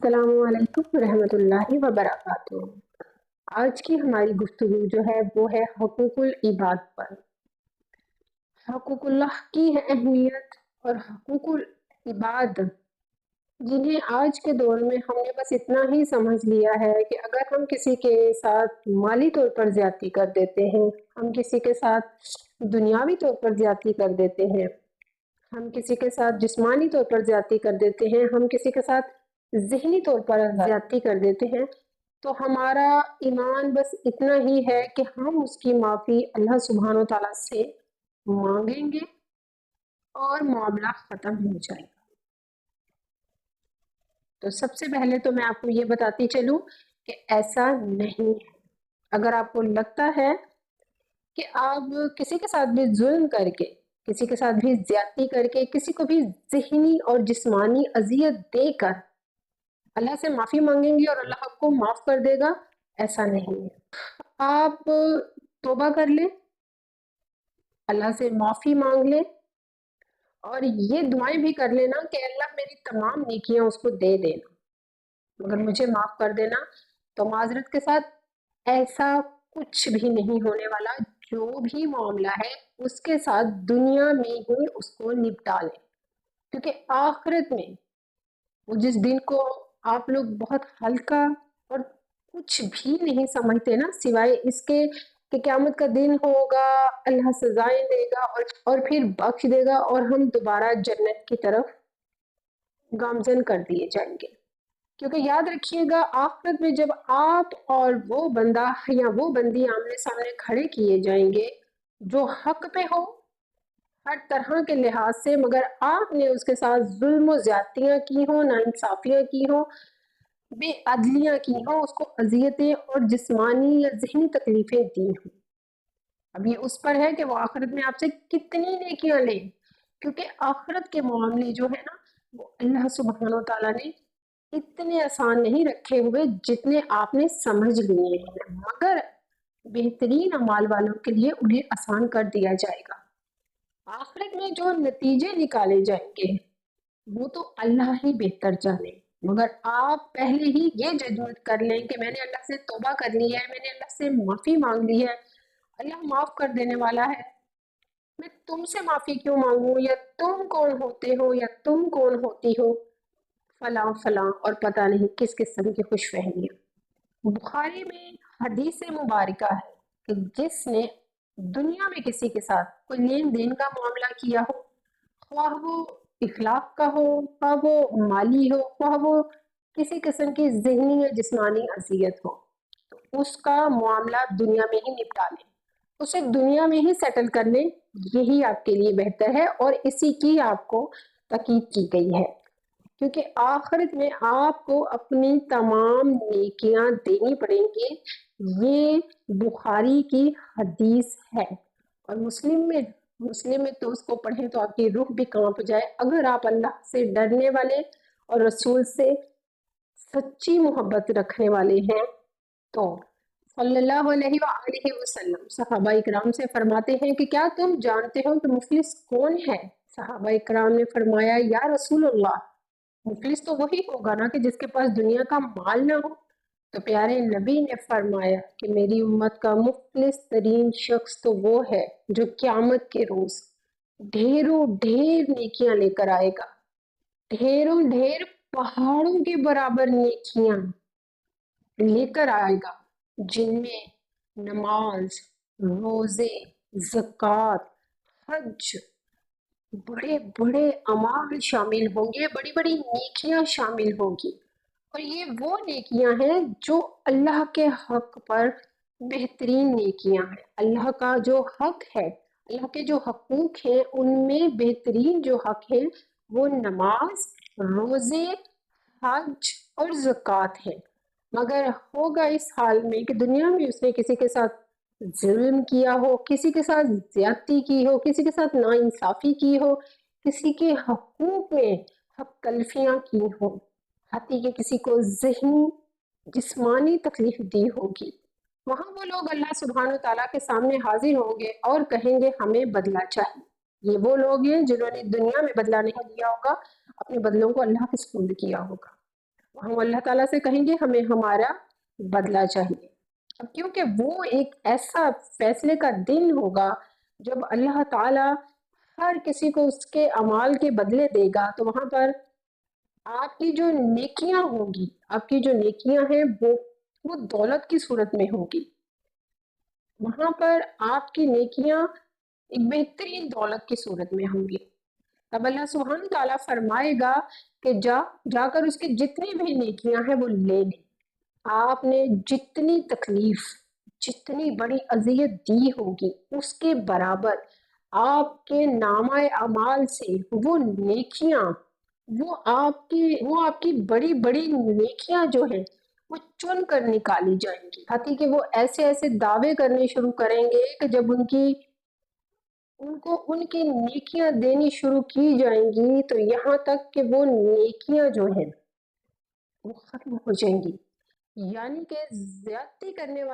السلام علیکم ورحمۃ اللہ وبرکاتہ۔ آج کی ہماری گفتگو جو ہے وہ ہے حقوق العباد پر۔ حقوق اللہ کی اہمیت اور حقوق العباد جنہیں آج کے دور میں ہم نے بس اتنا ہی سمجھ لیا ہے کہ اگر ہم کسی کے ساتھ مالی طور پر زیادتی کر دیتے ہیں، ہم کسی کے ساتھ دنیاوی طور پر زیادتی کر دیتے ہیں، ہم کسی کے ساتھ جسمانی طور پر زیادتی کر دیتے ہیں، ہم کسی کے ساتھ ذہنی طور پر زیادتی کر دیتے ہیں، تو ہمارا ایمان بس اتنا ہی ہے کہ ہم اس کی معافی اللہ سبحانہ و تعالیٰ سے مانگیں گے اور معاملہ ختم ہو جائے گا۔ تو سب سے پہلے تو میں آپ کو یہ بتاتی چلوں کہ ایسا نہیں ہے۔ اگر آپ کو لگتا ہے کہ آپ کسی کے ساتھ بھی ظلم کر کے، کسی کے ساتھ بھی زیادتی کر کے، کسی کو بھی ذہنی اور جسمانی اذیت دے کر اللہ سے معافی مانگیں گے اور اللہ آپ کو معاف کر دے گا، ایسا نہیں ہے۔ آپ توبہ کر لیں، اللہ سے معافی مانگ لیں اور یہ دعائیں بھی کر لینا کہ اللہ میری تمام نیکیاں اس کو دے دینا، مگر مجھے معاف کر دینا۔ تو معذرت کے ساتھ ایسا کچھ بھی نہیں ہونے والا، جو بھی معاملہ ہے اس کے ساتھ دنیا میں ہی اس کو نپٹا لیں، کیونکہ آخرت میں وہ جس دن کو آپ لوگ بہت ہلکا اور کچھ بھی نہیں سمجھتے نا، سوائے اس کے کہ قیامت کا دن ہوگا، اللہ سزائیں دے گا اور پھر بخش دے گا اور ہم دوبارہ جنت کی طرف گامزن کر دیے جائیں گے۔ کیونکہ یاد رکھیے گا، آخرت میں جب آپ اور وہ بندہ یا وہ بندی آمنے سامنے کھڑے کیے جائیں گے جو حق پہ ہو ہر طرح کے لحاظ سے، مگر آپ نے اس کے ساتھ ظلم و زیادتیاں کی ہوں، ناانصافیاں کی ہوں، بے عدلیاں کی ہوں، اس کو اذیتیں اور جسمانی یا ذہنی تکلیفیں دی ہوں۔ اب یہ اس پر ہے کہ وہ آخرت میں آپ سے کتنی نیکیاں لیں، کیونکہ آخرت کے معاملے جو ہے نا وہ اللہ سبحانہ و تعالیٰ نے اتنے آسان نہیں رکھے ہوئے جتنے آپ نے سمجھ لیے ہیں، مگر بہترین اعمال والوں کے لیے انہیں آسان کر دیا جائے گا۔ آخرت میں جو نتیجے نکالے جائیں گے وہ تو اللہ ہی بہتر جانے، مگر آپ پہلے ہی یہ ججمنٹ کر لیں کہ میں نے اللہ سے توبہ کر لی ہے، میں نے اللہ سے معافی مانگ لی ہے، اللہ معاف کر دینے والا ہے، میں تم سے معافی کیوں مانگوں، یا تم کون ہوتے ہو، یا تم کون ہوتی ہو، فلاں فلاں، اور پتہ نہیں کس قسم کی خوش فہمیاں۔ بخاری میں حدیث مبارکہ ہے کہ جس نے دنیا میں کسی کے ساتھ کوئی لین دین کا معاملہ کیا ہو، خواہ وہ اخلاق کا ہو، خواہ وہ مالی ہو، خواہ وہ کسی قسم کی ذہنی یا جسمانی اذیت ہو، تو اس کا معاملہ دنیا میں ہی نپٹا لیں، اسے دنیا میں ہی سیٹل کر لیں، یہی آپ کے لیے بہتر ہے اور اسی کی آپ کو تاکید کی گئی ہے، کیونکہ آخرت میں آپ کو اپنی تمام نیکیاں دینی پڑیں گی۔ یہ بخاری کی حدیث ہے، اور مسلم میں تو اس کو پڑھیں تو آپ کی روح بھی کانپ جائے۔ اگر آپ اللہ سے ڈرنے والے اور رسول سے سچی محبت رکھنے والے ہیں تو صلی اللہ علیہ وآلہ وسلم صحابہ اکرام سے فرماتے ہیں کہ کیا تم جانتے ہو کہ مفلس کون ہے؟ صحابہ اکرام نے فرمایا یا رسول اللہ، مفلس تو وہی ہوگا نا کہ جس کے پاس دنیا کا مال نہ ہو۔ تو پیارے نبی نے فرمایا کہ میری امت کا مفلس ترین شخص تو وہ ہے جو قیامت کے روز ڈھیروں ڈھیر نیکیاں لے کر آئے گا، ڈھیروں ڈھیر پہاڑوں کے برابر نیکیاں لے کر آئے گا، جن میں نماز، روزے، زکوٰۃ، حج، بڑے بڑے اعمال شامل ہوں گے، بڑی بڑی نیکیاں شامل ہوں گی، اور یہ وہ نیکیاں ہیں جو اللہ کے حق پر بہترین نیکیاں ہیں۔ اللہ کا جو حق ہے، اللہ کے جو حقوق ہیں، ان میں بہترین جو حق ہے وہ نماز، روزے، حج اور زکوٰۃ ہے۔ مگر ہوگا اس حال میں کہ دنیا میں اس نے کسی کے ساتھ ظلم کیا ہو، کسی کے ساتھ زیادتی کی ہو، کسی کے ساتھ ناانصافی کی ہو، کسی کے حقوق میں حق تلفیاں کی ہوں، حتیٰ کہ کسی کو ذہنی جسمانی تکلیف دی ہوگی، وہاں وہ لوگ اللہ سبحانہ تعالیٰ کے سامنے حاضر ہوں گے اور کہیں گے ہمیں بدلہ چاہیے۔ یہ وہ لوگ ہیں جنہوں نے دنیا میں بدلہ نہیں لیا ہوگا، اپنے بدلوں کو اللہ کے سپرد کیا ہوگا۔ ہم اللہ تعالیٰ سے کہیں گے ہمیں ہمارا بدلہ چاہیے. اب کیونکہ وہ ایک ایسا فیصلے کا دن ہوگا جب اللہ تعالیٰ ہر کسی کو اس کے اعمال کے بدلے دے گا، تو وہاں پر آپ کی جو نیکیاں ہوں گی، آپ کی جو نیکیاں ہیں وہ دولت کی صورت میں ہوگی. وہاں پر آپ کی نیکیاں ایک بہترین دولت کی صورت میں ہوں گی. اب اللہ سبحانہ تعالیٰ فرمائے گا کہ جا کر اس کی جتنی بھی نیکیاں ہیں وہ لے لیں. آپ نے جتنی تکلیف، جتنی بڑی اذیت دی ہوگی، اس کے برابر آپ کے نامہ اعمال سے وہ نیکیاں، وہ آپ کی بڑی بڑی نیکیاں جو ہیں وہ چن کر نکالی جائیں گی. حتیٰ کہ وہ ایسے ایسے دعوے کرنے شروع کریں گے کہ جب ان کو ان کی نیکیاں دینی شروع کی جائیں گی تو یہاں تک کہ وہ نیکیاں جو ہیں وہ ختم ہو جائیں گی. یعنی کہ زیادتی کرنے والے